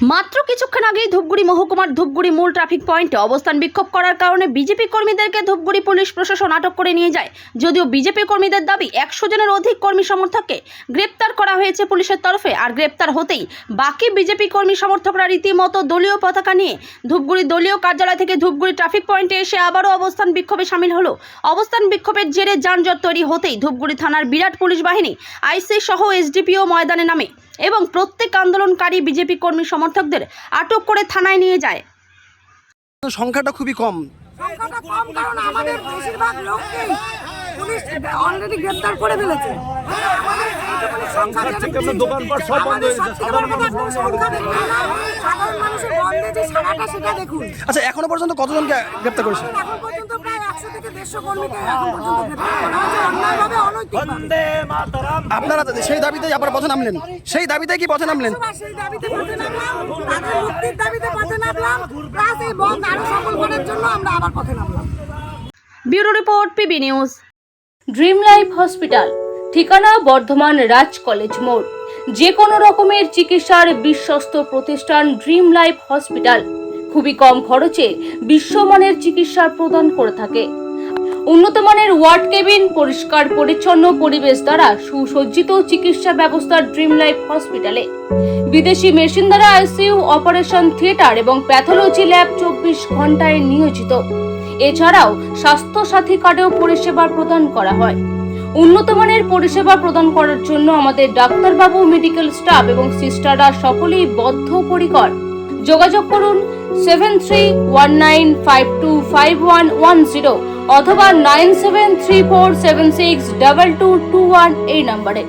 মাত্র কিছুক্ষণ আগেই ধূপগুড়ি মহকুমার ধূপগুড়ি মূল ট্রাফিক পয়েন্টে অবস্থান বিক্ষোভ করার কারণে বিজেপি কর্মীদেরকে ধূপগুড়ি পুলিশ প্রশাসন আটক করে নিয়ে যায়। যদিও বিজেপি কর্মীদের দাবি 100 জনের অধিক কর্মী সমর্থককে গ্রেপ্তার করা হয়েছে পুলিশের তরফে। আর গ্রেপ্তার হতেই বাকি বিজেপি কর্মী সমর্থকরা রীতিমতো দলীয় পতাকা নিয়ে ধূপগুড়ি দলীয় কার্যালয় থেকে ধূপগুড়ি ট্রাফিক পয়েন্টে এসে আবারও অবস্থান বিক্ষোভে সামিল হলো। অবস্থান বিক্ষোভের জেরে যানজট তৈরি হতেই ধূপগুড়ি থানার বিরাট পুলিশ বাহিনী আইসি সহ এসডিপিও ময়দানে নামে এবং প্রত্যেক আন্দোলনকারী বিজেপি কর্মী সমর্থকদের আটক করে থানায় নিয়ে যায়। সংখ্যাটা খুবই কম। সংখ্যাটা কম কারণ আমাদের বেশিরভাগ লোককেই পুলিশ অলরেডি গ্রেফতার করে ফেলেছে। আমাদের এইটুকুনি সংখ্যা দোকানপাট সব বন্ধ হয়ে গেছে। সাধারণ মানুষের বন্ধে যে সারাটা সেটা দেখুন। আচ্ছা, এখনো পর্যন্ত কতজনকে গ্রেফতার করেছে? এখন পর্যন্ত প্রায় 100 থেকে 150 কর্মীকে এখন পর্যন্ত গ্রেফতার করা হয়েছে অন্যায়ভাবে, অনৈতিকভাবে। আপনারা সেই দাবিতে আবার পথে নামলেন, সেই দাবিতে কি পথে নামলেন? সেই দাবিতে পথে নামলাম, তাদের মুক্তির দাবিতে পথে নামলাম, প্লাস এই বন্ধ আরো সফল করার জন্য আমরা আবার পথে নামলাম। Bureau report, PB news. Dream life hospital, ঠিকানা বর্ধমান রাজ কলেজ মোড়। যে কোনো রকমের চিকিৎসার বিশ্বস্ত প্রতিষ্ঠান ড্রিম লাইফ হসপিটাল খুবই কম খরচে বিশ্বমানের চিকিৎসা প্রদান করে থাকে। উন্নত মানের ওয়ার্ড কেবিন, পরিষ্কার পরিচ্ছন্ন পরিবেশ দ্বারা সুসজ্জিত চিকিৎসা ব্যবস্থা ড্রিম লাইফ হসপিটালে। বিদেশি মেশিন দ্বারা আইসিইউ, অপারেশন থিয়েটার এবং প্যাথোলজি ল্যাব 24 ঘন্টায় নিয়োজিত। এছাড়াও স্বাস্থ্য সাথী কার্ডেও পরিষেবা প্রদান করা হয়। উন্নত মানের পরিষেবা প্রদান করার জন্য আমাদের ডাক্তারবাবু, মেডিকেল স্টাফ এবং সিস্টাররা সকলেই বদ্ধপরিকর। যোগাযোগ করুন 7319525110 অথবা 9734762221 এই নম্বরে।